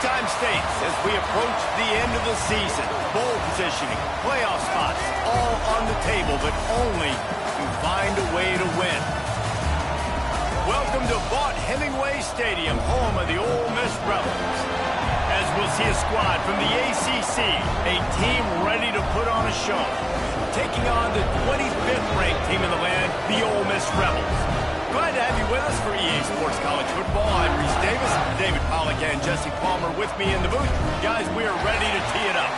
Time states as we approach the end of the season. Bowl positioning, playoff spots, all on the table, but only to find a way to win. Welcome to Vaught-Hemingway Stadium, home of the Ole Miss Rebels. As we'll see a squad from the ACC, a team ready to put on a show. Taking on the 25th ranked team in the land, the Ole Miss Rebels. Glad to have you with us for EA Sports College Football. I'm Reese Davis, David Pollack, and Jesse Palmer with me in the booth. Guys, we are ready to tee it up.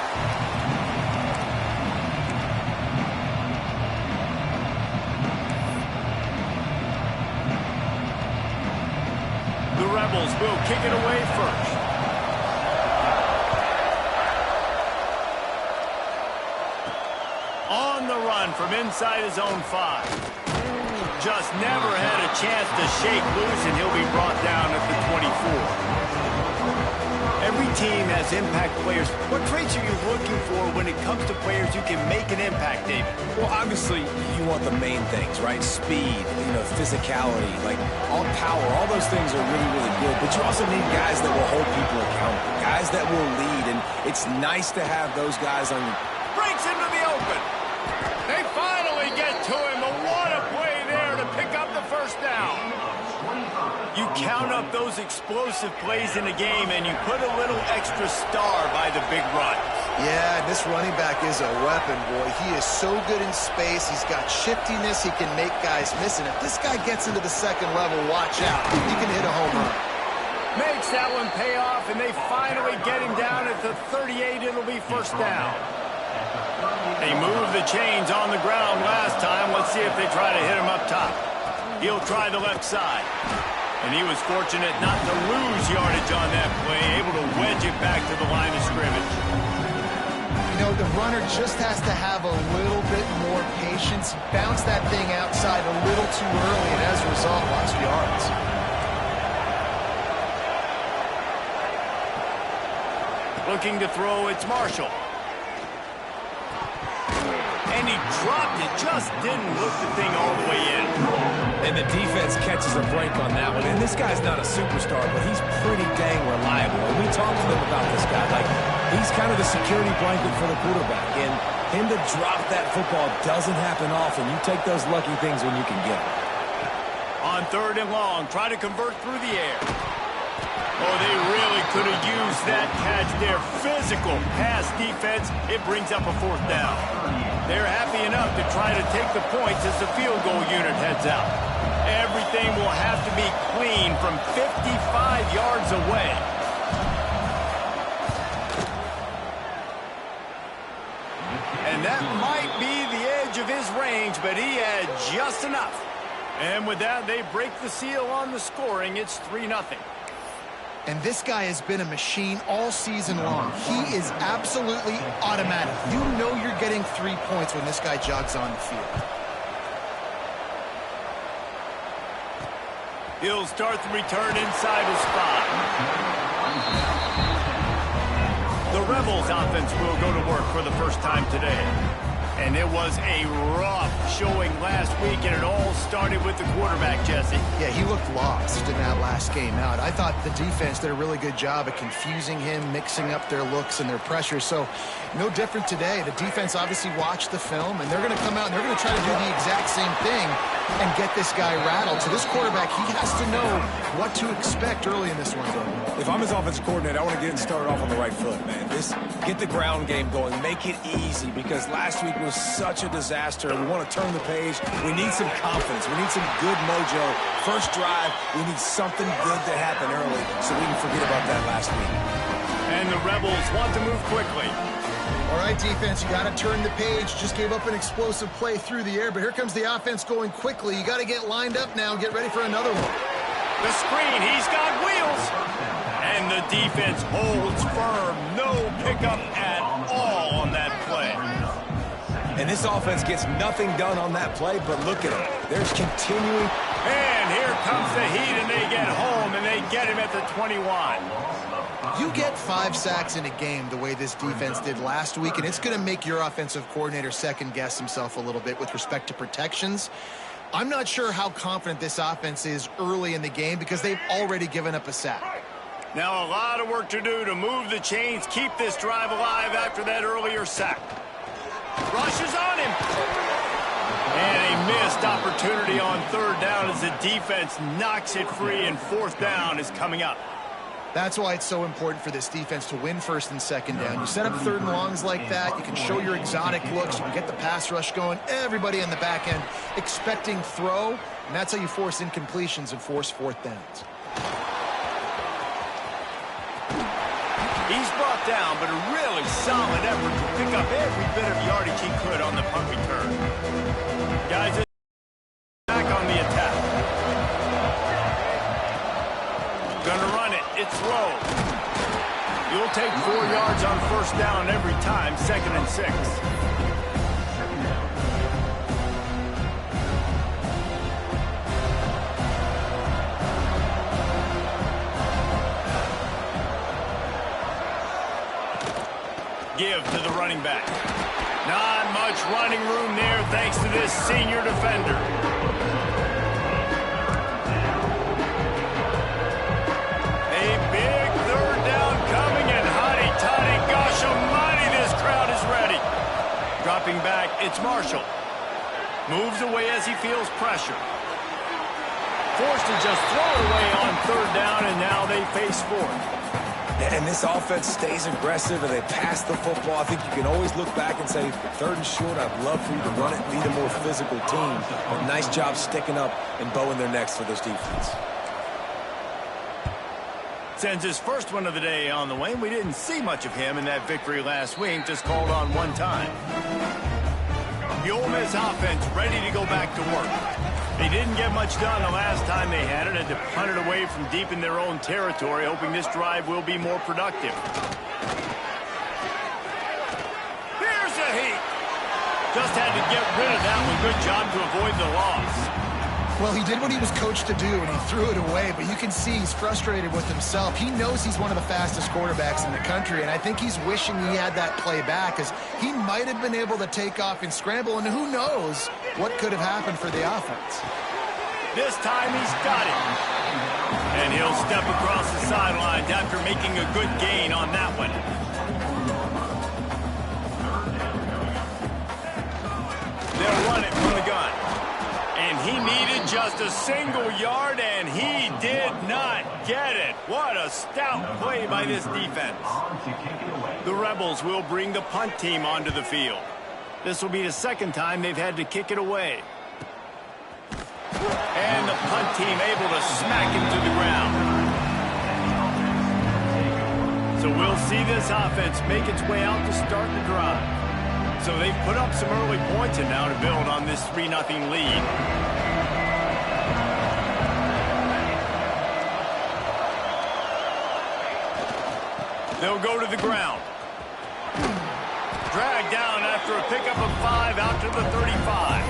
The Rebels will kick it away first. On the run from inside his own 5. Just never had a chance to shake loose, and he'll be brought down at the 24. Every team has impact players. What traits are you looking for when it comes to players who can make an impact, David? Well, obviously, you want the main things, right? Speed, physicality, like all power, all those things are really, really good. But you also need guys that will hold people accountable, guys that will lead, and it's nice to have those guys on you. Breaks into the open. They finally get to him. What a play there to pick up the first down. You count up those explosive plays in a game, and you put a little extra star by the big run. Yeah, this running back is a weapon, boy. He is so good in space. He's got shiftiness. He can make guys miss. And if this guy gets into the second level, watch out. He can hit a home run. Makes that one pay off, and they finally get him down at the 38. It'll be first down. They moved the chains on the ground last time. Let's see if they try to hit him up top. He'll try the left side. And he was fortunate not to lose yardage on that play, able to wedge it back to the line of scrimmage. The runner just has to have a little bit more patience. Bounce that thing outside a little too early, and as a result, lost yards. Looking to throw, it's Marshall. And he dropped it, just didn't look the thing all the way in. And the defense catches a break on that one. And this guy's not a superstar, but he's pretty dang reliable. And we talked to them about this guy. Like, he's kind of the security blanket for the quarterback. And him to drop that football doesn't happen often. You take those lucky things when you can get them. On 3rd and long, try to convert through the air. Oh, they really could have used that catch there. Physical pass defense. It brings up a 4th down. They're happy enough to try to take the points as the field goal unit heads out. Everything will have to be clean from 55 yards away. And that might be the edge of his range, but he had just enough. And with that, they break the seal on the scoring. It's 3-0. And this guy has been a machine all season long. He is absolutely automatic. You know you're getting 3 points when this guy jogs on the field. He'll start the return inside his spot. The Rebels offense will go to work for the first time today. And it was a rough showing last week, and it all started with the quarterback, Jesse. Yeah, he looked lost in that last game out. I thought the defense did a really good job at confusing him, mixing up their looks and their pressure. So, no different today. The defense obviously watched the film, and they're going to come out and they're going to try to do the exact same thing and get this guy rattled. So this quarterback, he has to know what to expect early in this one. If I'm his offensive coordinator, I want to get him started off on the right foot, man. Get the ground game going. Make it easy, because last week was such a disaster. We want to turn the page. We need some confidence. We need some good mojo. First drive, we need something good to happen early so we can forget about that last week. And the Rebels want to move quickly. All right, defense, you got to turn the page. Just gave up an explosive play through the air, but here comes the offense going quickly. You got to get lined up now. Get ready for another one. The screen, he's got wheels. And the defense holds firm. No pickup at all on that play. And this offense gets nothing done on that play, but look at them. There's continuing. And here comes the heat, and they get home, and they get him at the 21. You get 5 sacks in a game the way this defense did last week, and it's going to make your offensive coordinator second-guess himself a little bit with respect to protections. I'm not sure how confident this offense is early in the game because they've already given up a sack. Now a lot of work to do to move the chains, keep this drive alive after that earlier sack. Rushes on him. And a missed opportunity on third down as the defense knocks it free, and fourth down is coming up. That's why it's so important for this defense to win first and second down. You set up third and longs like that, you can show your exotic looks, you can get the pass rush going, everybody in the back end expecting throw, and that's how you force incompletions and force fourth downs. He's brought down, but a really solid effort to pick up every bit of yardage he could on the punt return. Guys, back on the attack. Gonna run it. It's low. You'll take 4 yards on first down every time, 2nd and 6. Give to the running back. Not much running room there thanks to this senior defender. A big third down coming, and hotty-toddy, gosh almighty, this crowd is ready. Dropping back, it's Marshall. Moves away as he feels pressure. Forced to just throw it away on third down, and now they face fourth. And this offense stays aggressive and they pass the football. I think you can always look back and say, third and short, I'd love for you to run it, lead a more physical team. But nice job sticking up and bowing their necks for this defense. Sends his first one of the day on the way. We didn't see much of him in that victory last week, just called on one time. The Ole Miss offense ready to go back to work. They didn't get much done the last time they had it, and to punt it away from deep in their own territory, hoping this drive will be more productive. Here's a heat. Just had to get rid of that one. Good job to avoid the loss. Well, he did what he was coached to do, and he threw it away, but you can see he's frustrated with himself. He knows he's one of the fastest quarterbacks in the country, and I think he's wishing he had that play back, because he might have been able to take off and scramble, and who knows what could have happened for the offense. This time he's got it. And he'll step across the sidelines after making a good gain on that one. They'll run it from the gun. And he needed just a single yard, and he did not get it. What a stout play by this defense. The Rebels will bring the punt team onto the field. This will be the second time they've had to kick it away. And the punt team able to smack him to the ground. So we'll see this offense make its way out to start the drive. So they've put up some early points and now to build on this 3-0 lead. They'll go to the ground. Dragged down after a pickup of 5 out to the 35.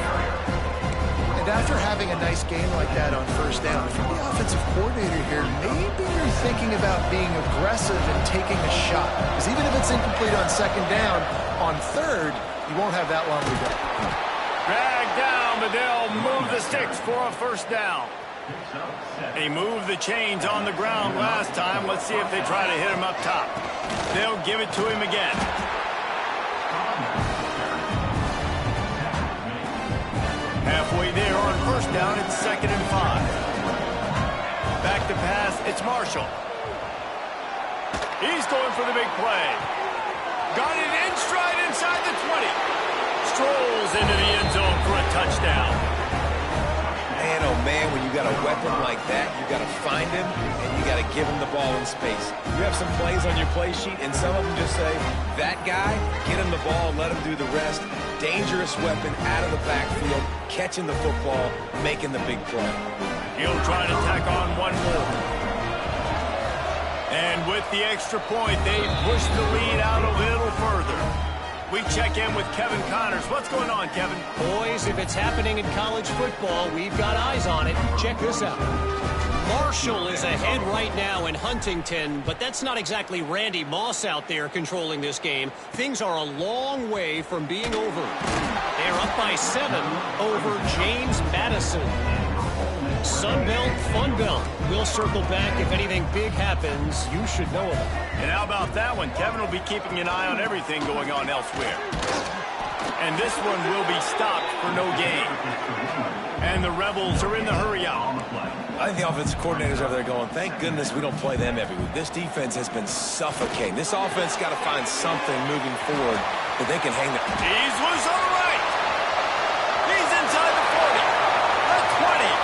And after having a nice game like that on first down, if you're the offensive coordinator here, maybe you're thinking about being aggressive and taking a shot. Because even if it's incomplete on second down, on third, you won't have that long to go. Dragged down, but they'll move the sticks for a first down. They moved the chains on the ground last time. Let's see if they try to hit him up top. They'll give it to him again. Halfway there on first down, it's 2nd and 5. Back to pass, it's Marshall. He's going for the big play. Got it in stride inside the 20. Strolls into the end zone for a touchdown. Man, oh man, when you got a weapon like that, you got to find him and you got to give him the ball in space. You have some plays on your play sheet, and some of them just say, that guy, get him the ball, let him do the rest. Dangerous weapon out of the backfield, catching the football, making the big play. He'll try to tack on one more. And with the extra point, they push the lead out a little further. We check in with Kevin Connors. What's going on, Kevin? Boys, if it's happening in college football, we've got eyes on it. Check this out. Marshall is ahead right now in Huntington, but that's not exactly Randy Moss out there controlling this game. Things are a long way from being over. They're up by 7 over James Madison. Sunbelt, Funbelt. We'll circle back if anything big happens you should know about. And how about that one? Kevin will be keeping an eye on everything going on elsewhere. And this one will be stopped for no gain. And the Rebels are in the hurry out. I think the offensive coordinators over there going, thank goodness we don't play them every week. This defense has been suffocating. This offense got to find something moving forward that they can hang their... He's loose on the right. He's inside the 40. The 20.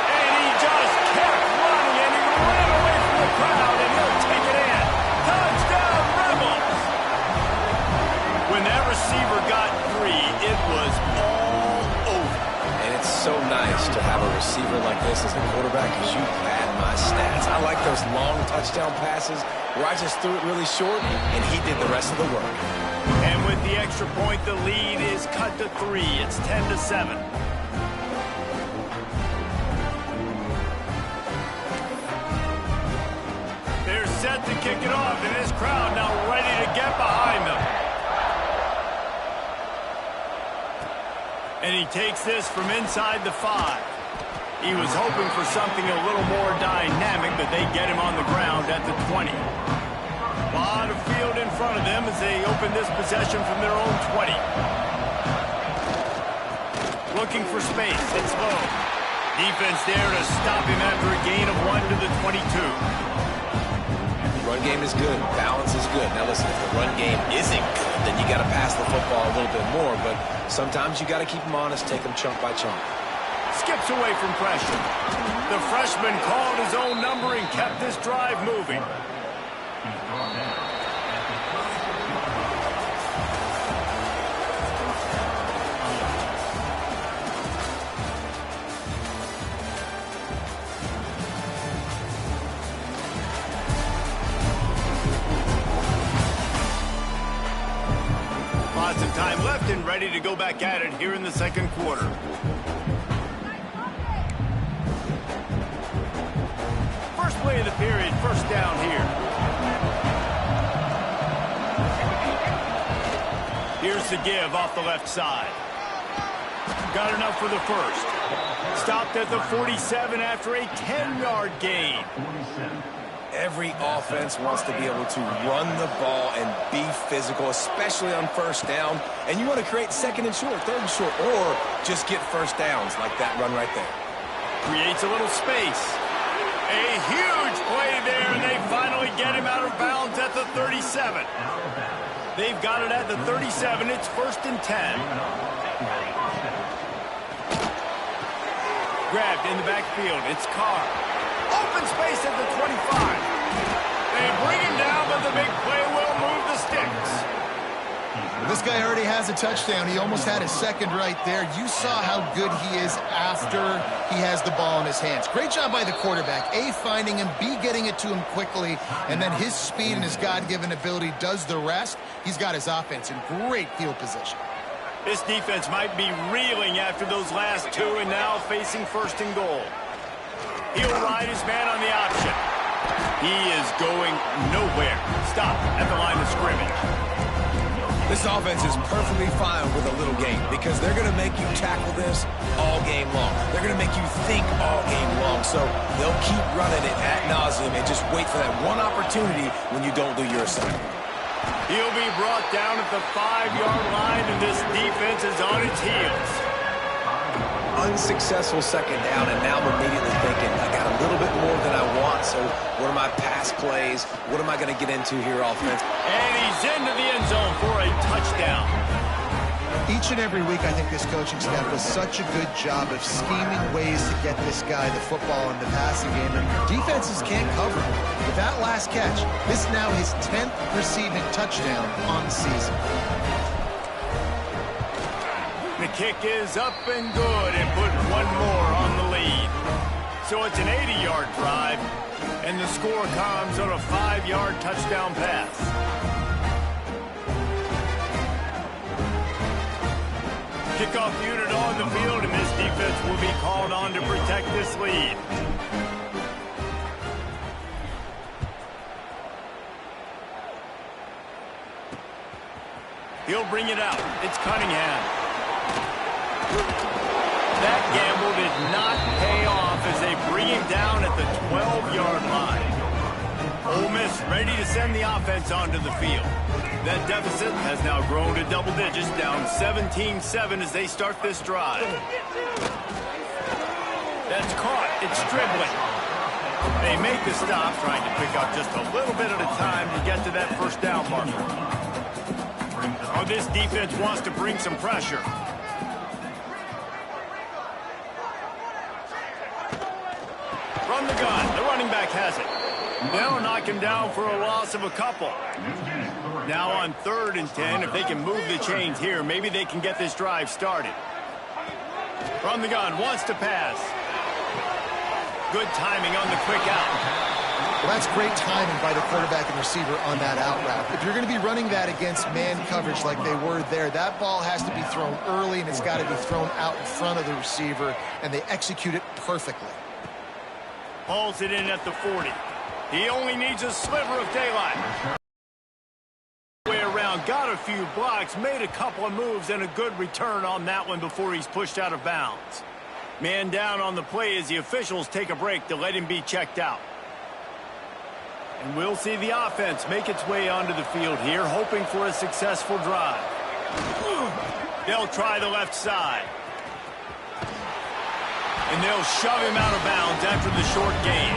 And he just kept running, and he ran away from the crowd, and he'll take it in. Touchdown, Rebels. When that receiver got 3, it was all over. And it's so nice to have a receiver like this as a quarterback because you pad my stats. I like those long touchdown passes where I just threw it really short and he did the rest of the work. And with the extra point, the lead is cut to 3. It's 10-7. They're set to kick it off, and this crowd now ready to get behind them. And he takes this from inside the 5. He was hoping for something a little more dynamic, but they get him on the ground at the 20. A lot of field in front of them as they open this possession from their own 20. Looking for space. It's low. Defense there to stop him after a gain of 1 to the 22. Run game is good. Balance is good. Now listen, if the run game isn't good, then you got to pass the football a little bit more, but sometimes you got to keep them honest, take them chunk by chunk. Skips away from pressure. The freshman called his own number and kept this drive moving. Lots of time left and ready to go back at it here in the second quarter. First play of the period, first down here. Here's the give off the left side. Got enough for the first. Stopped at the 47 after a 10-yard gain. Every offense wants to be able to run the ball and be physical, especially on first down. And you want to create second and short, third and short, or just get first downs like that run right there. Creates a little space. A huge play there, and they finally get him out of bounds at the 37. They've got it at the 37. It's 1st and 10. Grabbed in the backfield. It's Carr. Open space at the 25. They bring him down, but the big play will move the sticks. This guy already has a touchdown. He almost had his second right there. You saw how good he is after he has the ball in his hands. Great job by the quarterback. A, finding him, B, getting it to him quickly, and then his speed and his God-given ability does the rest. He's got his offense in great field position. This defense might be reeling after those last 2 and now facing 1st and goal. He'll ride his man on the option. He is going nowhere. Stop at the line of scrimmage. This offense is perfectly fine with a little game because they're going to make you tackle this all game long. They're going to make you think all game long. So they'll keep running it ad nauseum and just wait for that one opportunity when you don't do your assignment. He'll be brought down at the 5-yard line, and this defense is on its heels. Unsuccessful second down, and now I'm immediately thinking, I got a little bit more than I want, so what are my pass plays? What am I going to get into here offense? And he's into the end zone for a touchdown. Each and every week, I think this coaching staff does such a good job of scheming ways to get this guy the football in the passing game, and defenses can't cover him. With that last catch, this is now his 10th receiving touchdown on the season. The kick is up and good and put one more on the lead. So it's an 80-yard drive, and the score comes on a 5-yard touchdown pass. Kickoff unit on the field, and this defense will be called on to protect this lead. He'll bring it out. It's Cunningham. That gamble did not pay off as they bring him down at the 12-yard line. Ole Miss ready to send the offense onto the field. That deficit has now grown to double digits, down 17-7 as they start this drive. That's caught. It's dribbling. They make the stop, trying to pick up just a little bit at a time to get to that first down marker. Oh, this defense wants to bring some pressure. From the gun, the running back has it. They'll knock him down for a loss of a couple. Now on 3rd and 10, if they can move the chains here, maybe they can get this drive started. From the gun, wants to pass. Good timing on the quick out. Well, that's great timing by the quarterback and receiver on that out route. If you're going to be running that against man coverage like they were there, that ball has to be thrown early, and it's got to be thrown out in front of the receiver, and they execute it perfectly. Hauls it in at the 40. He only needs a sliver of daylight. Way around, got a few blocks, made a couple of moves, and a good return on that one before he's pushed out of bounds. Man down on the play as the officials take a break to let him be checked out. And we'll see the offense make its way onto the field here, hoping for a successful drive. They'll try the left side. And they'll shove him out of bounds after the short gain.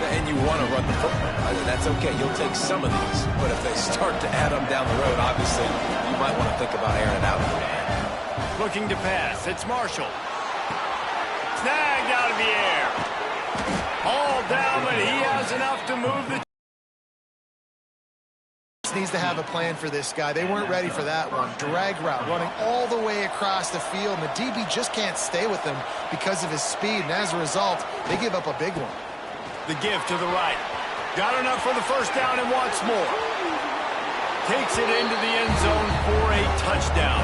And you want to run the football. That's okay. You'll take some of these. But if they start to add them down the road, obviously, you might want to think about airing it out. Looking to pass. It's Marshall. Snagged out of the air. All down, but he has enough to move the... Needs to have a plan for this guy. They weren't ready for that one. Drag route, running all the way across the field, and the DB just can't stay with him because of his speed, and as a result, they give up a big one. The give to the right. Got enough for the first down and wants more. Takes it into the end zone for a touchdown.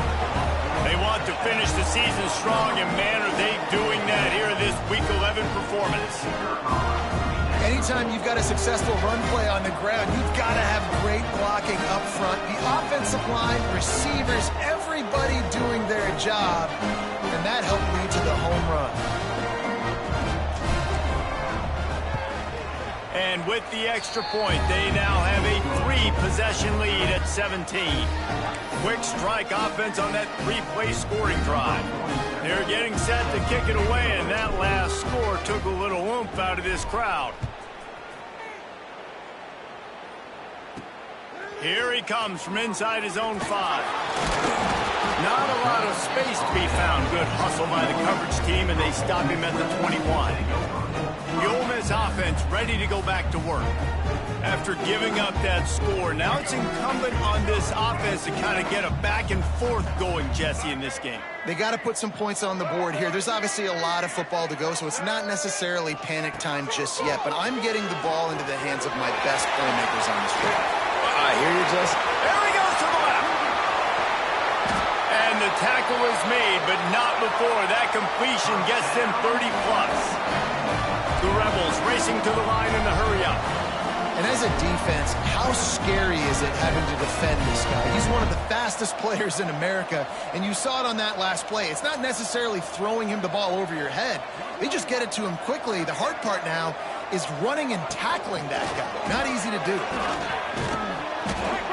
They want to finish the season strong, and man, are they doing that here in this Week 11 performance. Anytime you've got a successful run play on the ground, you've got to have great blocking up front. The offensive line, receivers, everybody doing their job, and that helped lead to the home run. And with the extra point, they now have a 3-possession lead at 17. Quick strike offense on that 3-play scoring drive. They're getting set to kick it away, and that last score took a little oomph out of this crowd. Here he comes from inside his own 5. Not a lot of space to be found. Good hustle by the coverage team, and they stop him at the 21. The Ole Miss offense ready to go back to work. After giving up that score, now it's incumbent on this offense to kind of get a back and forth going, Jesse, in this game. They got to put some points on the board here. There's obviously a lot of football to go, so it's not necessarily panic time just yet, but I'm getting the ball into the hands of my best playmakers on this field. I hear you, Jesse. There he goes to the left. And the tackle is made, but not before that completion gets them 30-plus. The Rebels racing to the line in the hurry-up. And as a defense, how scary is it having to defend this guy? He's one of the fastest players in America, and you saw it on that last play. It's not necessarily throwing him the ball over your head. They just get it to him quickly. The hard part now is running and tackling that guy. Not easy to do.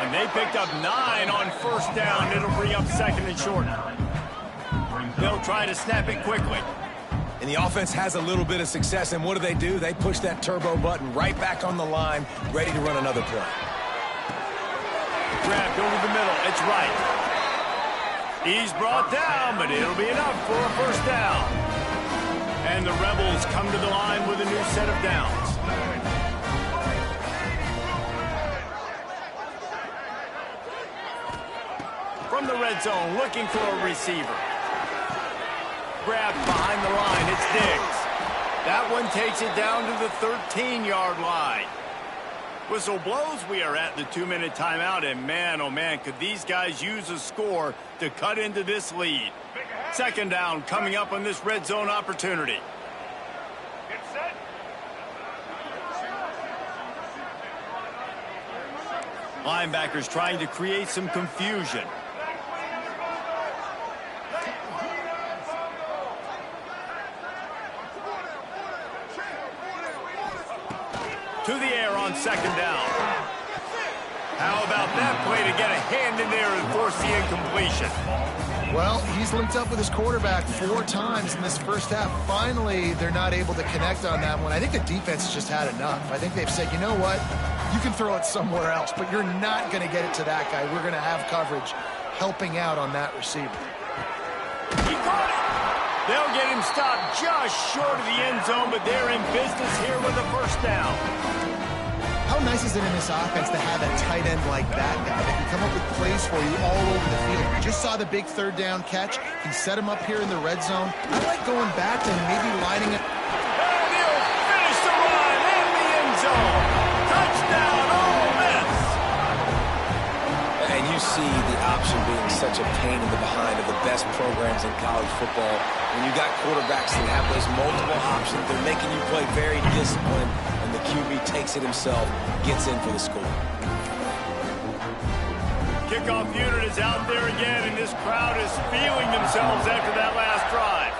And they picked up 9 on first down. It'll bring up 2nd and short. They'll try to snap it quickly. And the offense has a little bit of success, and what do? They push that turbo button right back on the line, ready to run another play. Grabbed over the middle. It's right. He's brought down, but it'll be enough for a first down. And the Rebels come to the line with a new set of downs. From the red zone, looking for a receiver. Grabbed behind the line, it's Diggs. That one takes it down to the 13-yard line. Whistle blows, we are at the 2-minute timeout, and man, oh man, could these guys use a score to cut into this lead. 2nd down coming up on this red zone opportunity. Linebackers trying to create some confusion. to the air on second down. How about that play to get a hand in there and force the incompletion? Well, he's linked up with his quarterback 4 times in this first half. Finally, they're not able to connect on that one. I think the defense has just had enough. I think they've said, you know what? You can throw it somewhere else, but you're not going to get it to that guy. We're going to have coverage helping out on that receiver. He caught it. They'll get him stopped just short of the end zone, but they're in business here with a first down. How nice is it in this offense to have a tight end like that guy that can come up with plays for you all over the field? You just saw the big third down catch. He set him up here in the red zone. I like going back and maybe lining it. And he'll finish the run in the end zone. Touchdown, Ole Miss. And you see the option being such a pain in the behind of the best programs in college football. When you got quarterbacks that have those multiple options, they're making you play very disciplined. The QB takes it himself, gets in for the score. Kickoff unit is out there again, and this crowd is feeling themselves after that last drive.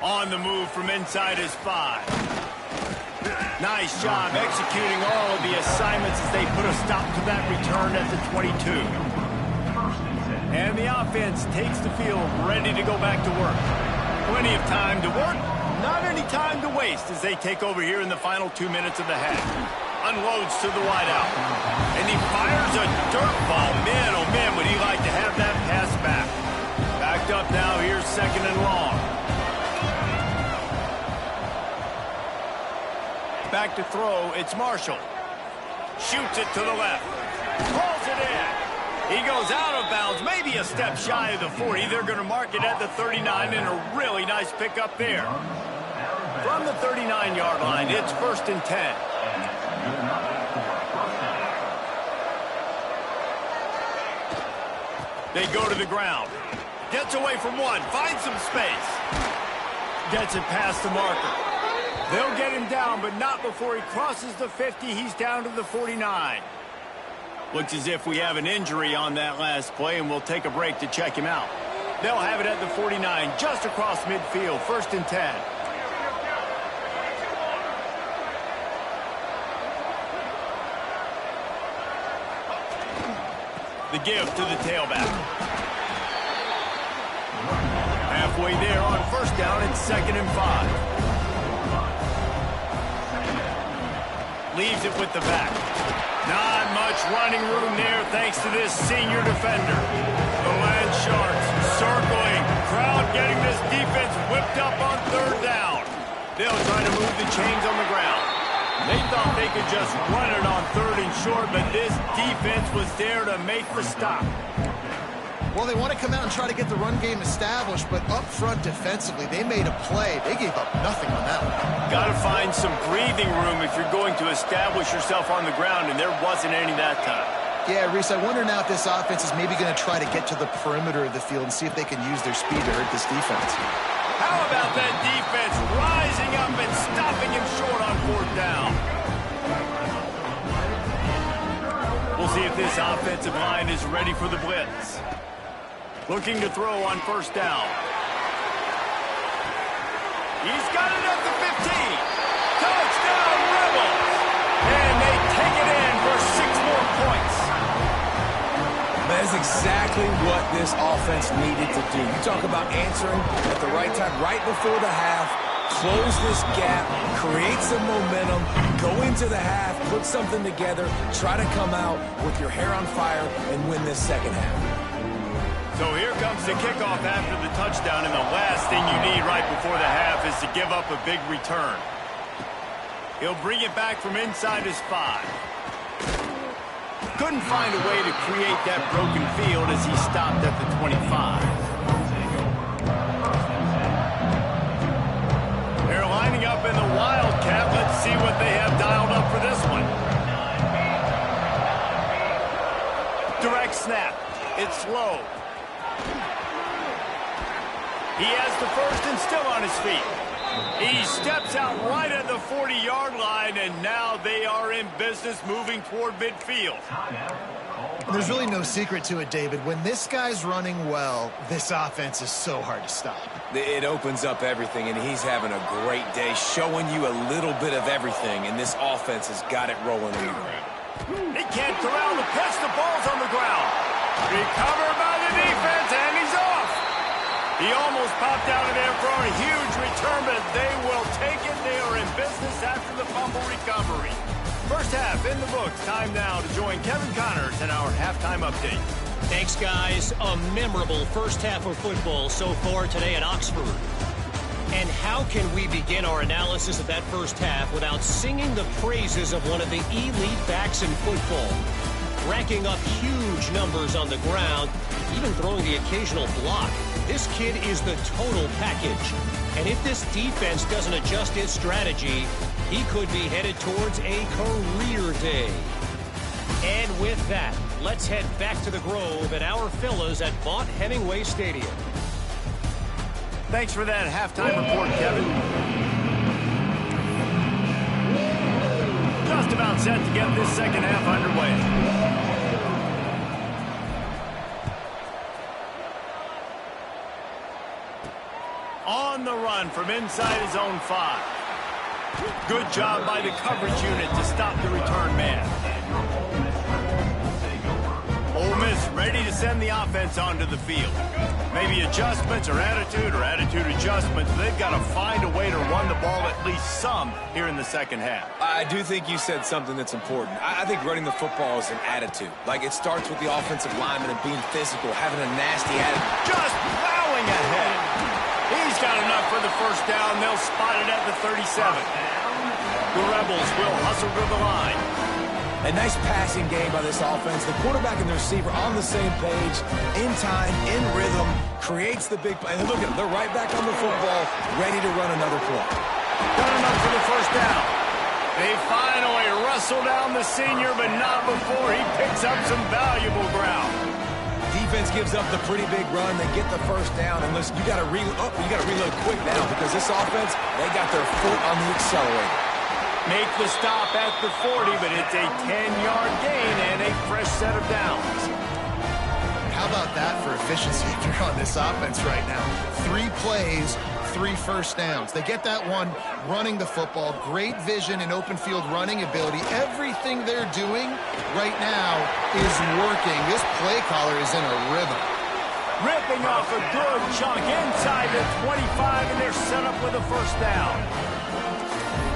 On the move from inside his 5. Nice job executing all of the assignments as they put a stop to that return at the 22. And the offense takes the field ready to go back to work. Plenty of time to work. Not any time to waste as they take over here in the final 2 minutes of the half. Unloads to the wideout. And he fires a dirt ball. Man, oh man, would he like to have that pass back. Backed up now, here's second and long. Back to throw, it's Marshall. Shoots it to the left. Pulls it in. He goes out of bounds, maybe a step shy of the 40. They're going to mark it at the 39, and a really nice pickup there. From the 39-yard line, it's 1st and 10. They go to the ground. Gets away from one, finds some space. Gets it past the marker. They'll get him down, but not before he crosses the 50. He's down to the 49. Looks as if we have an injury on that last play, and we'll take a break to check him out. They'll have it at the 49, just across midfield, 1st and 10. The give to the tailback. Halfway there on 1st down, it's 2nd and 5. Leaves it with the back. Not much running room there thanks to this senior defender. The Land Sharks circling. Crowd getting this defense whipped up on 3rd down. They'll try to move the chains on the ground. They thought they could just run it on 3rd and short, but this defense was there to make the stop. Well, they want to come out and try to get the run game established, but up front defensively, they made a play. They gave up nothing on that one. Got to find some breathing room if you're going to establish yourself on the ground, and there wasn't any that time. Yeah, Reese, I wonder now if this offense is maybe going to try to get to the perimeter of the field and see if they can use their speed to hurt this defense. How about that defense rising up and stopping him short on 4th down? We'll see if this offensive line is ready for the blitz. Looking to throw on 1st down. He's got it at the 15. Touchdown, Rebels! And they take it in for 6 more points. That is exactly what this offense needed to do. You talk about answering at the right time, right before the half, close this gap, create some momentum, go into the half, put something together, try to come out with your hair on fire and win this second half. So here comes the kickoff after the touchdown, and the last thing you need right before the half is to give up a big return. He'll bring it back from inside his 5. Couldn't find a way to create that broken field as he stopped at the 25. They're lining up in the Wildcat. Let's see what they have dialed up for this one. Direct snap. It's low. He has the 1st and still on his feet. He steps out right at the 40-yard line, and now they are in business moving toward midfield. And there's really no secret to it, David. When this guy's running well, this offense is so hard to stop. It opens up everything, and he's having a great day, showing you a little bit of everything, and this offense has got it rolling in the ground. He can't corral the pitch. The ball's on the ground. Recovered by the defense, and he's off. He almost popped out of there for a huge return, but they will take it. They are in business after the fumble recovery. First half in the books. Time now to join Kevin Connors in our halftime update. Thanks, guys. A memorable first half of football so far today at Oxford. And how can we begin our analysis of that first half without singing the praises of one of the elite backs in football? Racking up huge numbers on the ground, even throwing the occasional block. This kid is the total package. And if this defense doesn't adjust its strategy, he could be headed towards a career day. And with that, let's head back to the Grove at our fellas at Vaught Hemingway Stadium. Thanks for that halftime report, Kevin. Just about set to get this second half underway. On the run from inside his own 5. Good job by the coverage unit to stop the return man. Ole Miss ready to send the offense onto the field. Maybe adjustments or attitude adjustments. They've got to find a way to run the ball at least some here in the second half. I do think you said something that's important. I think running the football is an attitude. Like, it starts with the offensive lineman and being physical, having a nasty attitude. Just plowing ahead. He's got enough for the first down. They'll spot it at the 37. The Rebels will hustle to the line. A nice passing game by this offense. The quarterback and the receiver on the same page, in time, in rhythm, creates the big play. And look at them. They're right back on the football, ready to run another play. Got enough for the first down. They finally wrestle down the senior, but not before he picks up some valuable ground. Defense gives up the pretty big run. They get the first down. And listen, you got to reload quick now because this offense, they got their foot on the accelerator. Make the stop at the 40, but it's a 10-yard gain and a fresh set of downs. How about that for efficiency if you're on this offense right now? 3 plays, 3 first downs. They get that one running the football. Great vision and open field running ability. Everything they're doing right now is working. This play caller is in a rhythm. Ripping off a good chunk inside the 25, and they're set up with a first down.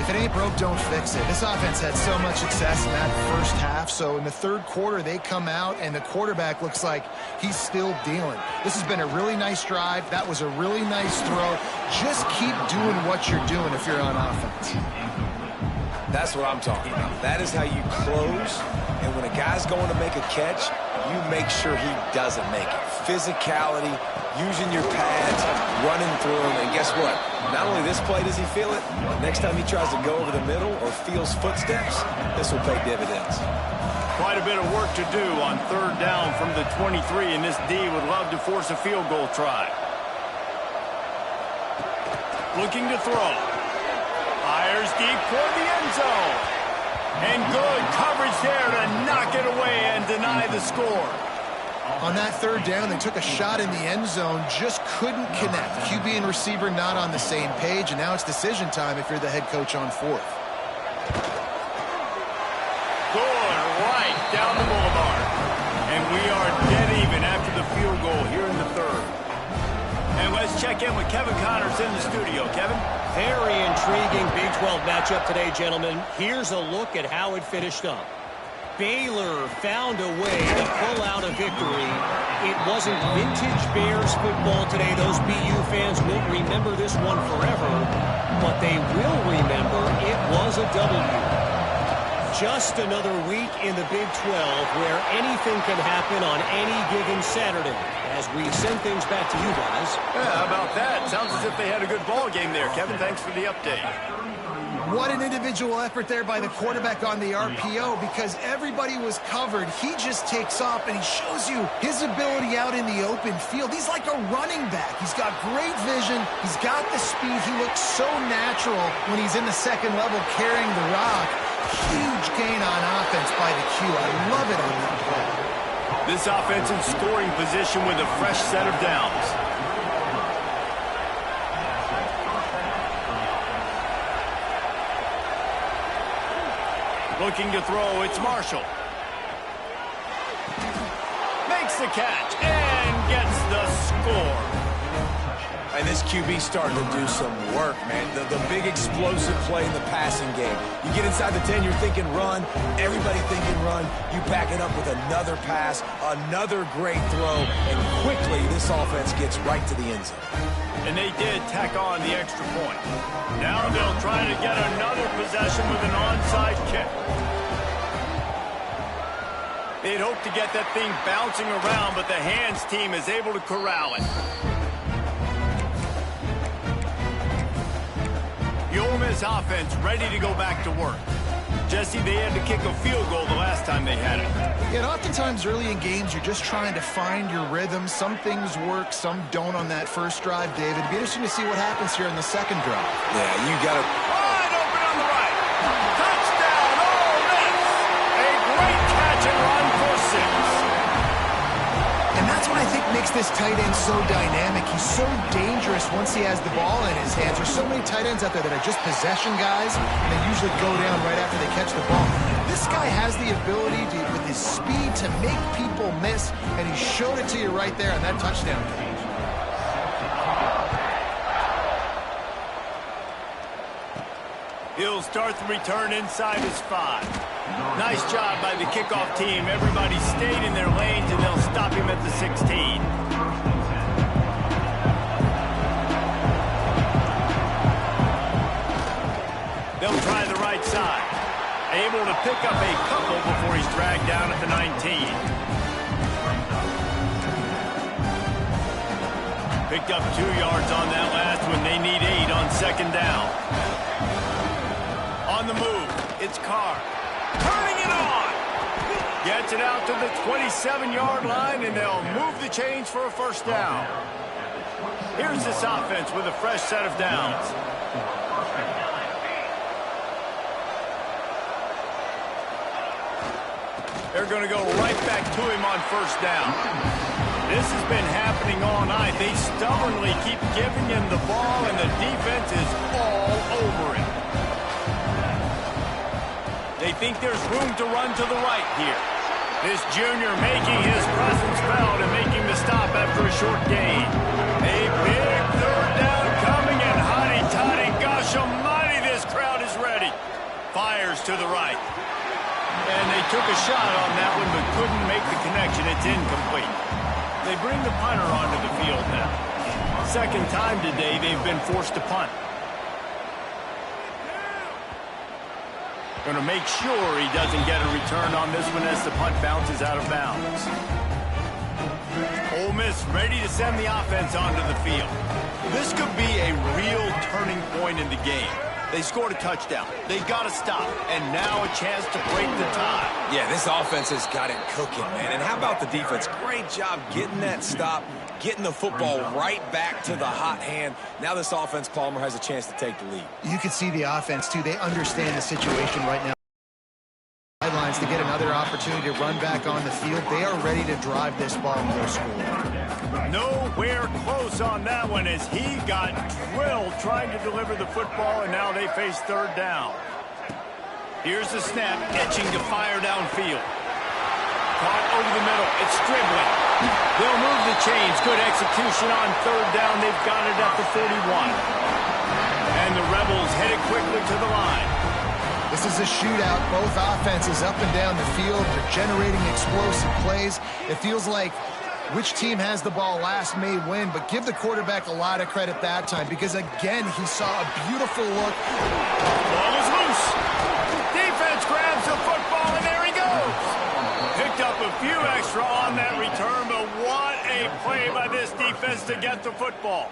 If it ain't broke, don't fix it. This offense had so much success in that first half, so in the third quarter, they come out, and the quarterback looks like he's still dealing. This has been a really nice drive. That was a really nice throw. Just keep doing what you're doing if you're on offense. That's what I'm talking about. That is how you close, and when a guy's going to make a catch, you make sure he doesn't make it. Physicality, using your pads, running through him, and guess what? Not only this play does he feel it, next time he tries to go over the middle or feels footsteps, this will pay dividends. Quite a bit of work to do on third down from the 23, and this D would love to force a field goal try. Looking to throw. Fires deep toward the end zone. And good coverage there to knock it away and deny the score. On that third down, they took a shot in the end zone, just couldn't connect. QB and receiver not on the same page, and now it's decision time if you're the head coach on 4th. Good right down the boulevard. And we are dead even after the field goal here in the third. And let's check in with Kevin Connors in the studio. Kevin? Very intriguing Big 12 matchup today, gentlemen. Here's a look at how it finished up. Baylor found a way to pull out a victory. It wasn't vintage Bears football today. Those BU fans won't remember this one forever, but they will remember it was a W. Just another week in the Big 12 where anything can happen on any given Saturday. As we send things back to you guys. Yeah, how about that? Sounds as if they had a good ball game there. Kevin, thanks for the update. What an individual effort there by the quarterback on the RPO because everybody was covered. He just takes off and he shows you his ability out in the open field. He's like a running back. He's got great vision. He's got the speed. He looks so natural when he's in the second level carrying the rock. Huge gain on offense by the Q. I love it on that play. This offense in scoring position with a fresh set of downs. Looking to throw, it's Marshall. Makes the catch and gets the score. And this QB starting to do some work, man. The big explosive play in the passing game. You get inside the 10, you're thinking run. Everybody thinking run. You back it up with another pass, another great throw, and quickly this offense gets right to the end zone. And they did tack on the extra point. Now they'll try to get another possession with an onside kick. They'd hope to get that thing bouncing around, but the hands team is able to corral it. The Ole Miss offense ready to go back to work. Jesse, they had to kick a field goal the last time they had it. Yeah, and oftentimes early in games, you're just trying to find your rhythm. Some things work, some don't on that first drive, David. It'd be interesting to see what happens here in the second drive. Yeah, you got to... Wide open on the right. Touchdown, Ole Miss. A great catch and run for 6. And that's what I think makes this tight end so dynamic. He's so dangerous once he has the ball in his hands. There's so many tight ends out there that are just possession guys, and they usually go down right after they catch the ball. This guy has the ability to, with his speed, to make people miss, and he showed it to you right there on that touchdown page. He'll start the return inside his 5. Nice job by the kickoff team. Everybody stayed in their lanes, and they'll stop him at the 16. They'll try the right side. Able to pick up a couple before he's dragged down at the 19. Picked up 2 yards on that last one. They need 8 on second down. On the move, it's Carr. Turning it on. Gets it out to the 27-yard line, and they'll move the chains for a first down. Here's this offense with a fresh set of downs. They're going to go right back to him on first down. This has been happening all night. They stubbornly keep giving him the ball, and the defense is all over it. They think there's room to run to the right here. This junior making his presence felt and making the stop after a short gain. A big third down coming, and hotty-toddy, gosh almighty, this crowd is ready. Fires to the right. And they took a shot on that one but couldn't make the connection. It's incomplete. They bring the punter onto the field now. Second time today they've been forced to punt. Going to make sure he doesn't get a return on this one as the punt bounces out of bounds. Ole Miss ready to send the offense onto the field. This could be a real turning point in the game. They scored a touchdown. They got to stop. And now a chance to break the tie. Yeah, this offense has got it cooking, man. And how about the defense? Great job getting that stop, getting the football right back to the hot hand. Now this offense, Palmer, has a chance to take the lead. You can see the offense, too. They understand the situation right now. Sidelines to get another opportunity to run back on the field. They are ready to drive this ball and go score. Nowhere close on that one as he got drilled trying to deliver the football, and now they face third down. Here's the snap, itching to fire downfield. Caught over the middle. It's Stribley. They'll move the chains. Good execution on third down. They've got it at the 41. And the Rebels headed quickly to the line. This is a shootout. Both offenses up and down the field. They're generating explosive plays. It feels like which team has the ball last may win, but give the quarterback a lot of credit that time because, again, he saw a beautiful look. Ball is loose. Defense grabs the football, and there he goes. Picked up a few extra on that return, but what a play by this defense to get the football.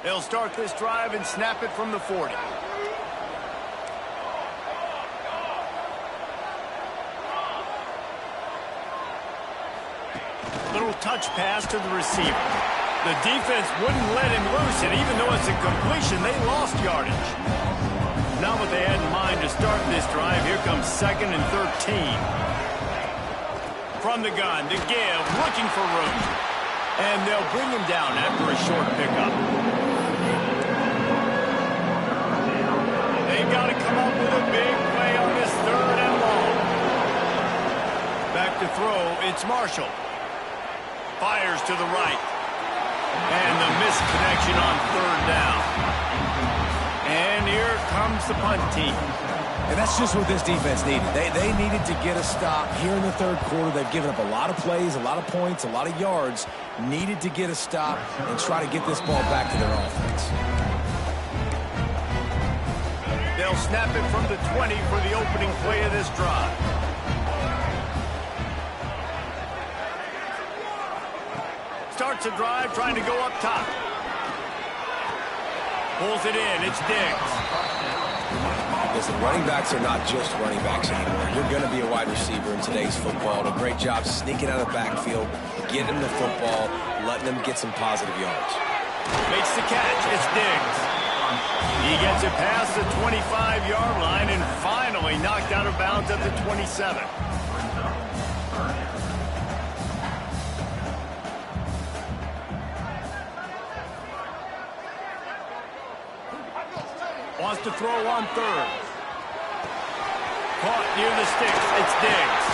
They'll start this drive and snap it from the 40. Little touch pass to the receiver. The defense wouldn't let him loose, and even though it's a completion, they lost yardage. Not what they had in mind to start this drive. Here comes 2nd and 13. From the gun to give, looking for room. And they'll bring him down after a short pickup. They've got to come up with a big play on this 3rd and long. Back to throw, it's Marshall. Fires to the right. And the missed connection on 3rd down. And here comes the punt team. And that's just what this defense needed. They needed to get a stop here in the 3rd quarter. They've given up a lot of plays, a lot of points, a lot of yards. Needed to get a stop and try to get this ball back to their offense. They'll snap it from the 20 for the opening play of this drive. Starts a drive trying to go up top. Pulls it in. It's Diggs. Listen, running backs are not just running backs anymore. You're going to be a wide receiver in today's football. A great job sneaking out of the backfield, getting the football, letting them get some positive yards. Makes the catch. It's Diggs. He gets it past the 25-yard line and finally knocked out of bounds at the 27. Wants to throw on 3rd. Caught near the sticks. It's Diggs.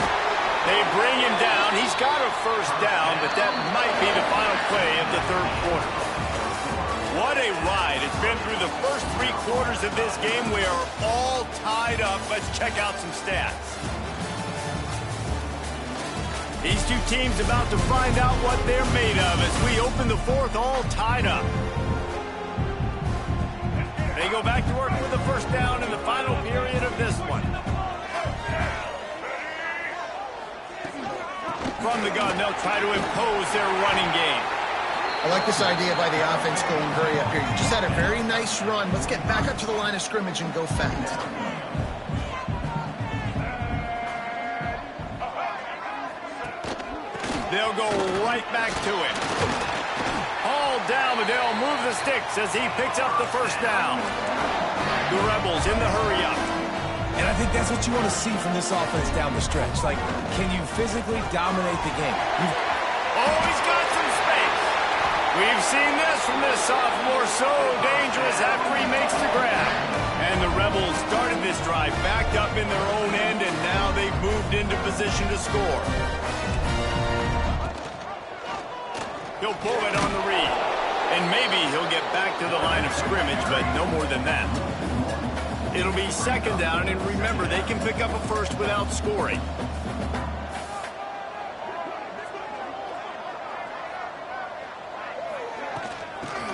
They bring him down. He's got a 1st down, but that might be the final play of the 3rd quarter. What a ride. It's been through the first 3 quarters of this game. We are all tied up. Let's check out some stats. These two teams about to find out what they're made of as we open the 4th all tied up. They go back to work with the 1st down in the final period of this one. From the gun, they'll try to impose their running game. I like this idea by the offense going very up here. You just had a very nice run. Let's get back up to the line of scrimmage and go fast. They'll go right back to it. All down, but they'll move the sticks as he picks up the 1st down. The Rebels in the hurry-up. And I think that's what you want to see from this offense down the stretch. Like, can you physically dominate the game? Oh, he's got some space. We've seen this from this sophomore, so dangerous after he makes the grab. And the Rebels started this drive backed up in their own end, and now they've moved into position to score. He'll pull it on the read. And maybe he'll get back to the line of scrimmage, but no more than that. It'll be 2nd down, and remember, they can pick up a 1st without scoring.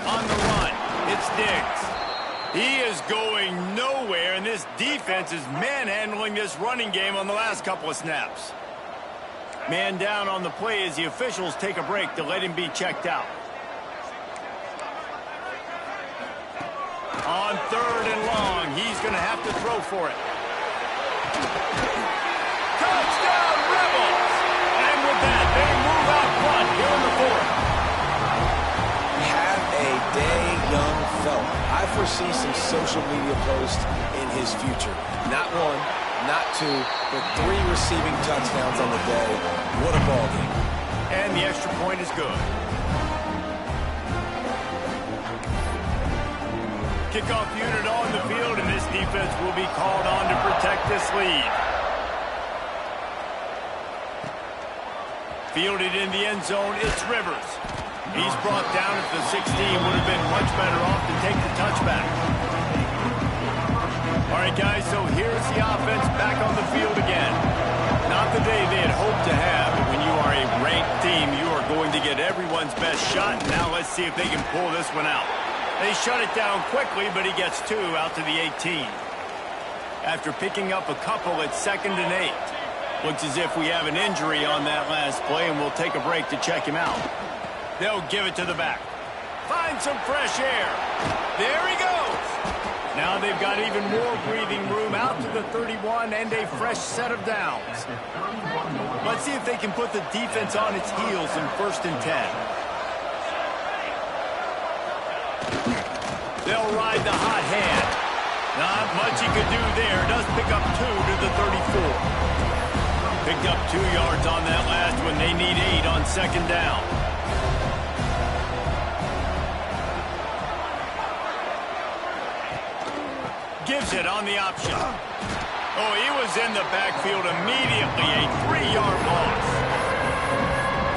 On the run, it's Diggs. He is going nowhere, and this defense is manhandling this running game on the last couple of snaps. Man down on the play as the officials take a break to let him be checked out. On 3rd and long, he's going to have to throw for it. Touchdown, Rebels! And with that, they move out front here in the 4th. Have a day, young fella. I foresee some social media posts in his future. Not 1, not 2, but 3 receiving touchdowns on the day. What a ball game. And the extra point is good. Kickoff unit on the field, and this defense will be called on to protect this lead. Fielded in the end zone, it's Rivers. He's brought down at the 16, would have been much better off to take the touchback. All right, guys, so here's the offense back on the field again. Not the day they had hoped to have, but when you are a ranked team, you are going to get everyone's best shot. Now let's see if they can pull this one out. They shut it down quickly, but he gets 2 out to the 18. After picking up a couple at 2nd and 8. Looks as if we have an injury on that last play, and we'll take a break to check him out. They'll give it to the back. Find some fresh air. There he goes. Now they've got even more breathing room out to the 31 and a fresh set of downs. Let's see if they can put the defense on its heels in 1st and 10. They'll ride the hot hand. Not much he could do there. Does pick up 2 to the 34. Picked up 2 yards on that last one. They need 8 on second down. Gives it on the option. Oh, he was in the backfield immediately. A 3-yard loss.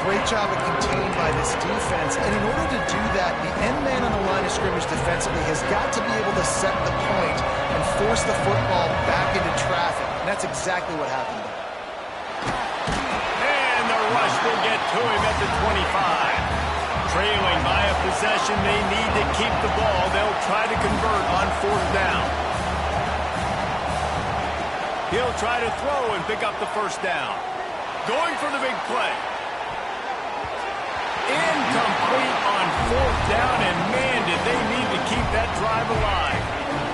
Great job of contained by this defense. And in order to do that, the end man on the line of scrimmage defensively has got to be able to set the point and force the football back into traffic. And that's exactly what happened there. And the rush will get to him at the 25. Trailing by a possession, they need to keep the ball. They'll try to convert on 4th down. He'll try to throw and pick up the 1st down. Going for the big play. Incomplete on 4th down, and man, did they need to keep that drive alive.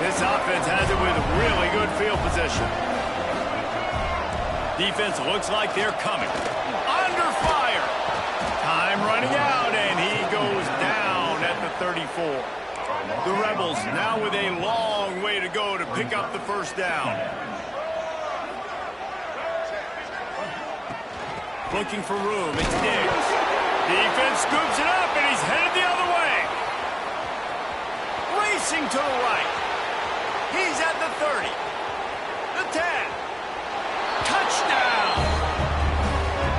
This offense has it with really good field position. Defense looks like they're coming. Under fire. Time running out, and he goes down at the 34. The Rebels now with a long way to go to pick up the 1st down. Looking for room, it's Diggs. Defense scoops it up, and he's headed the other way. Racing to the right. He's at the 30. The 10. Touchdown!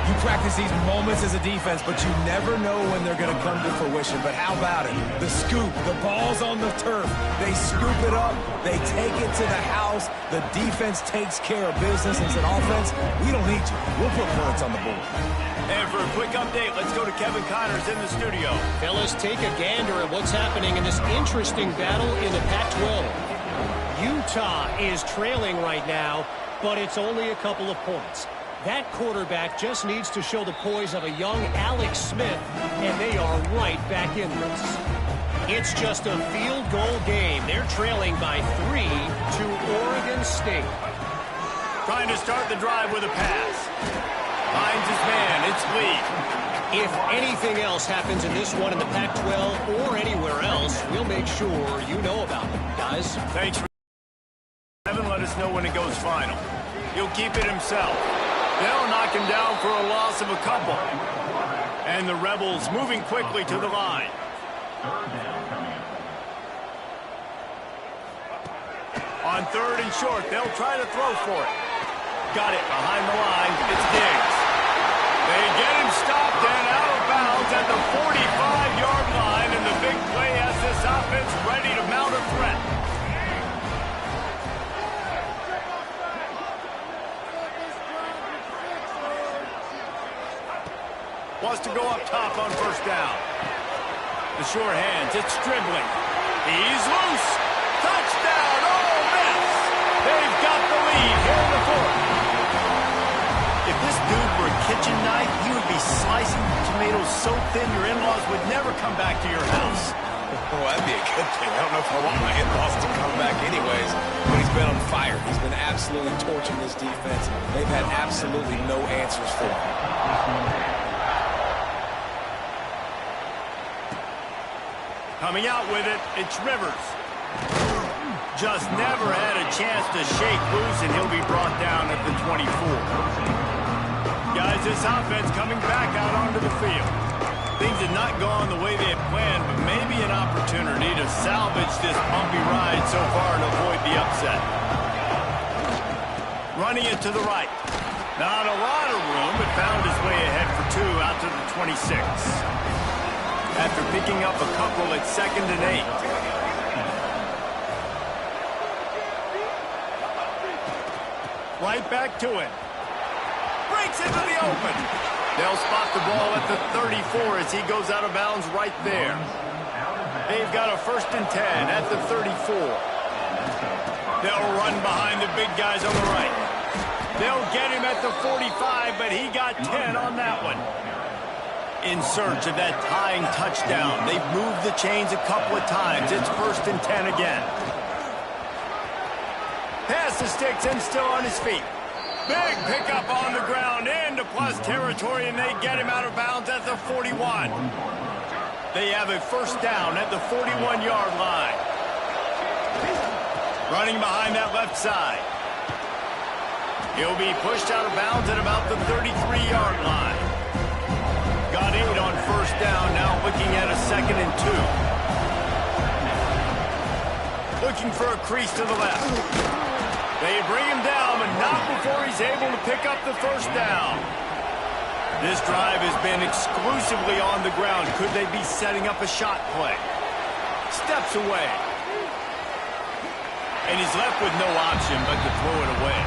You practice these moments as a defense, but you never know when they're going to come to fruition. But how about it? The scoop, the ball's on the turf. They scoop it up. They take it to the house. The defense takes care of business and said, offense, we don't need you. We'll put points on the board. And for a quick update, let's go to Kevin Connors in the studio. Fellas, take a gander at what's happening in this interesting battle in the Pac-12. Utah is trailing right now, but it's only a couple of points. That quarterback just needs to show the poise of a young Alex Smith, and they are right back in this. It's just a field goal game. They're trailing by 3 to Oregon State. Trying to start the drive with a pass. Finds his man. It's Lee. If anything else happens in this one in the Pac-12 or anywhere else, we'll make sure you know about it, guys. Thanks for Kevin. Let us know when it goes final. He'll keep it himself. They'll knock him down for a loss of a couple. And the Rebels moving quickly to the line. On 3rd and short, they'll try to throw for it. Got it behind the line. It's Diggs. They get him stopped and out of bounds at the 45-yard line, and the big play has this offense ready to mount a threat. Wants to go up top on 1st down. The sure hands, it's Stribling. He's loose. Touchdown, Ole Miss. They've got the lead here in the 4th. If this dude were a kitchen knife, he would be slicing tomatoes so thin your in-laws would never come back to your house. Well, that'd be a good thing. I don't know if I want my in-laws to come back anyways. But he's been on fire. He's been absolutely torching this defense. They've had absolutely no answers for him. Coming out with it, it's Rivers. Just never had a chance to shake loose, and he'll be brought down at the 24. Guys, this offense coming back out onto the field. Things had not gone the way they had planned, but maybe an opportunity to salvage this bumpy ride so far and avoid the upset. Running it to the right. Not a lot of room, but found his way ahead for 2 out to the 26. After picking up a couple at 2nd and 8. Right back to it. Breaks into the open. They'll spot the ball at the 34 as he goes out of bounds right there. They've got a 1st and 10 at the 34. They'll run behind the big guys on the right. They'll get him at the 45, but he got 10 on that one. In search of that tying touchdown. They've moved the chains a couple of times. It's 1st and 10 again. Pass the sticks and still on his feet. Big pickup on the ground into plus territory, and they get him out of bounds at the 41. They have a 1st down at the 41-yard line. Running behind that left side. He'll be pushed out of bounds at about the 33-yard line. Got 8 on first down, now looking at a 2nd and 2. Looking for a crease to the left. They bring him down, but not before he's able to pick up the first down. This drive has been exclusively on the ground. Could they be setting up a shot play? Steps away. And he's left with no option but to throw it away.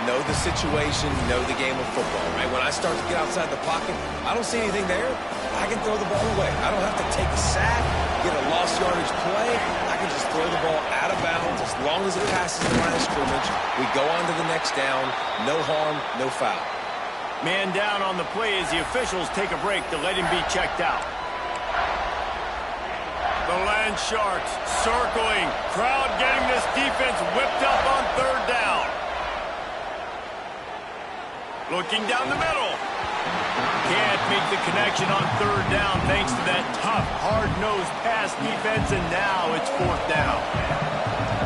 Know the situation, know the game of football, right? When I start to get outside the pocket, I don't see anything there. I can throw the ball away. I don't have to take a sack, get a lost yardage play. I can just throw the ball out of bounds as long as it passes the line of scrimmage. We go on to the next down. No harm, no foul. Man down on the play as the officials take a break to let him be checked out. The Land Sharks circling. Crowd getting this defense whipped up on third down. Looking down the middle. Can't make the connection on third down thanks to that tough, hard-nosed pass defense, and now it's fourth down.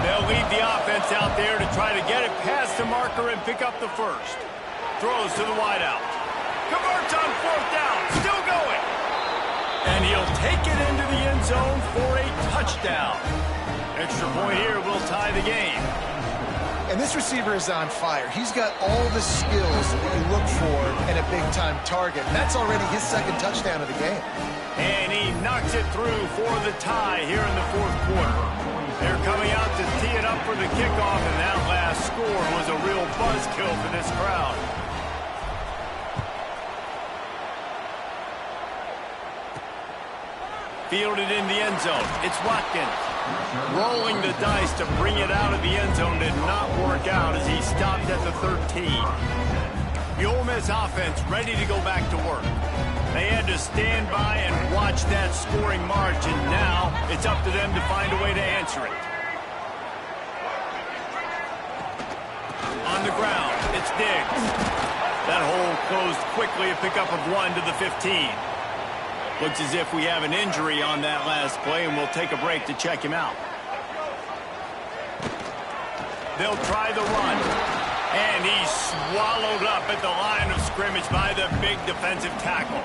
They'll leave the offense out there to try to get it past the marker and pick up the first. Throws to the wideout. Converts on fourth down. Still going. And he'll take it into the end zone for a touchdown. Extra point here will tie the game. And this receiver is on fire. He's got all the skills that you look for in a big-time target. That's already his 2nd touchdown of the game. And he knocks it through for the tie here in the fourth quarter. They're coming out to tee it up for the kickoff, and that last score was a real buzzkill for this crowd. Fielded in the end zone. It's Watkins. Rolling the dice to bring it out of the end zone did not work out as he stopped at the 13. The Ole Miss offense ready to go back to work. They had to stand by and watch that scoring march, and now it's up to them to find a way to answer it. On the ground, it's Diggs. That hole closed quickly, a pickup of 1 to the 15. Looks as if we have an injury on that last play, and we'll take a break to check him out. They'll try the run. And he's swallowed up at the line of scrimmage by the big defensive tackle.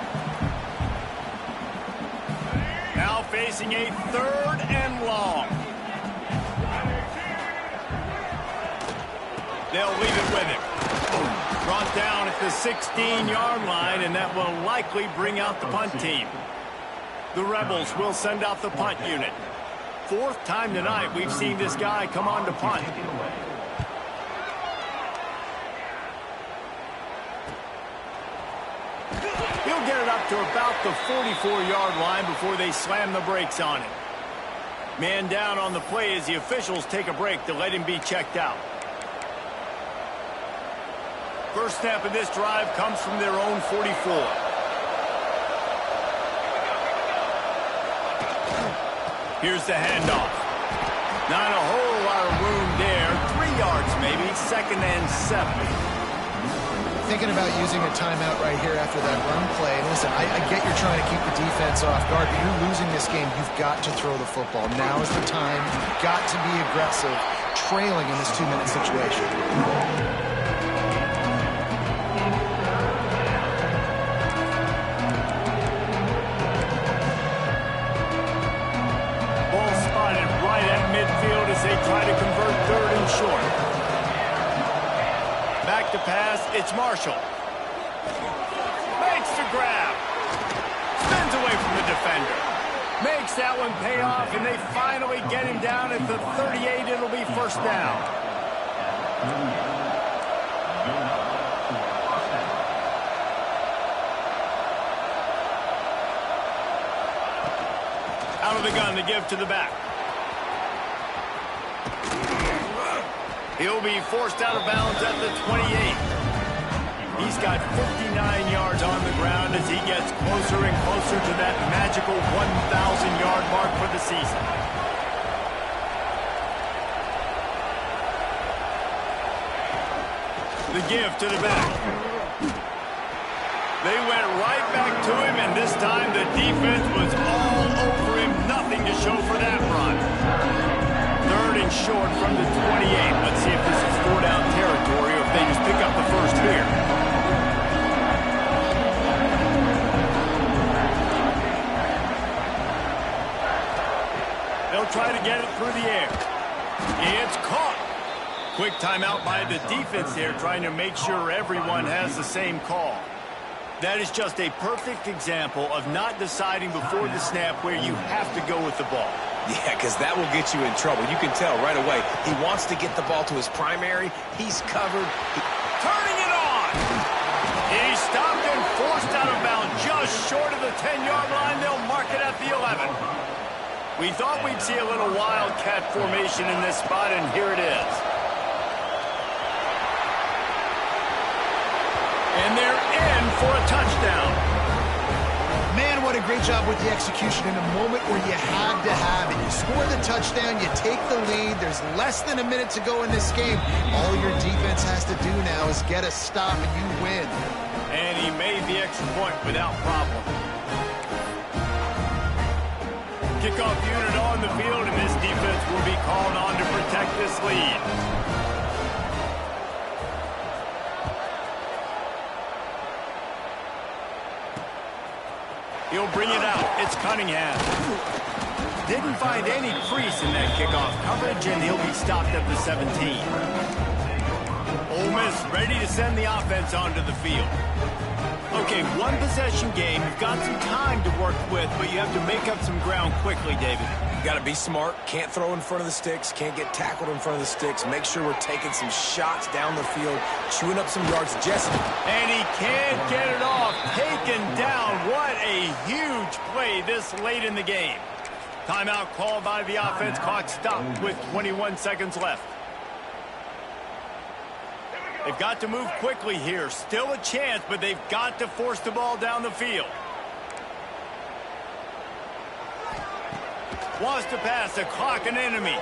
Now facing a 3rd and long. They'll leave it with him. Brought down at the 16-yard line, and that will likely bring out the punt team. The Rebels will send out the punt unit. 4th time tonight we've seen this guy come on to punt. He'll get it up to about the 44-yard line before they slam the brakes on him. Man down on the play as the officials take a break to let him be checked out. First snap of this drive comes from their own 44. Here's the handoff. Not a whole lot of room there. 3 yards maybe. 2nd and 7. Thinking about using a timeout right here after that run play. And listen, I get you're trying to keep the defense off guard, but you're losing this game. You've got to throw the football. Now is the time. You've got to be aggressive, trailing in this 2-minute situation. They try to convert 3rd and short. Back to pass, it's Marshall. Makes the grab. Spins away from the defender. Makes that one pay off, and they finally get him down at the 38. It'll be first down. Out of the gun to give to the back. He'll be forced out of bounds at the 28. He's got 59 yards on the ground as he gets closer and closer to that magical 1,000-yard mark for the season. The give to the back. They went right back to him, and this time the defense was all over him. Nothing to show for that run. 3rd and short from the 28. Let's see if this is 4-down territory or if they just pick up the first here. They'll try to get it through the air. It's caught. Quick timeout by the defense there, trying to make sure everyone has the same call. That is just a perfect example of not deciding before the snap where you have to go with the ball. Yeah, because that will get you in trouble. You can tell right away. He wants to get the ball to his primary. He's covered. Turning it on. He's stopped and forced out of bounds just short of the 10-yard line. They'll mark it at the 11. We thought we'd see a little wildcat formation in this spot, and here it is. And they're in for a touchdown. Man, what a great job with the execution in a moment where you had to have it. You score the touchdown, you take the lead. There's less than a minute to go in this game. All your defense has to do now is get a stop and you win. And he made the extra point without problem. Kickoff unit on the field, and this defense will be called on to protect this lead. He'll bring it out. It's Cunningham. Didn't find any crease in that kickoff coverage, and he'll be stopped at the 17. Ole Miss ready to send the offense onto the field. Okay, one possession game. You've got some time to work with, but you have to make up some ground quickly, David. Got to be smart. Can't throw in front of the sticks. Can't get tackled in front of the sticks. Make sure we're taking some shots down the field, chewing up some yards. Jesse. And he can't get it off. Taken down. What a huge play this late in the game. Timeout called by the offense. Clock stopped with 21 seconds left. They've got to move quickly here. Still a chance, but they've got to force the ball down the field. Wants to pass the clock, an enemy.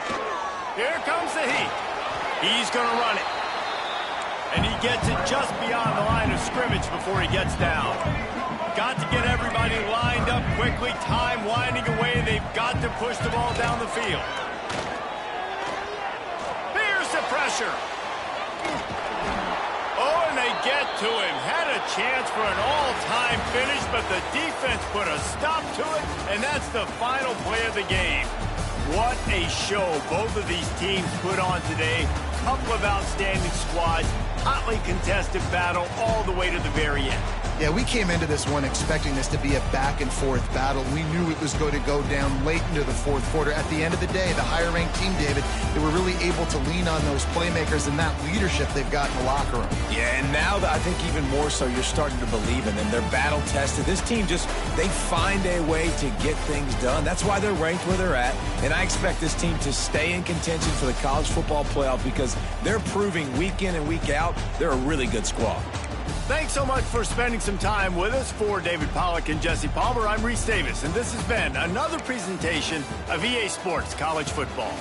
Here comes the heat. He's going to run it. And he gets it just beyond the line of scrimmage before he gets down. Got to get everybody lined up quickly. Time winding away. They've got to push the ball down the field. Here's the pressure. Oh, and they get to him. Had a chance for an all-time finish, but the defense put a stop to it, and that's the final play of the game. What a show both of these teams put on today. Couple of outstanding squads, hotly contested battle all the way to the very end. Yeah, we came into this one expecting this to be a back-and-forth battle. We knew it was going to go down late into the fourth quarter. At the end of the day, the higher-ranked team, David, they were really able to lean on those playmakers and that leadership they've got in the locker room. Yeah, and now I think even more so, you're starting to believe in them. They're battle-tested. This team they find a way to get things done. That's why they're ranked where they're at. And I expect this team to stay in contention for the college football playoff because they're proving week in and week out they're a really good squad. Thanks so much for spending some time with us. For David Pollack and Jesse Palmer, I'm Reese Davis, and this has been another presentation of EA Sports College Football.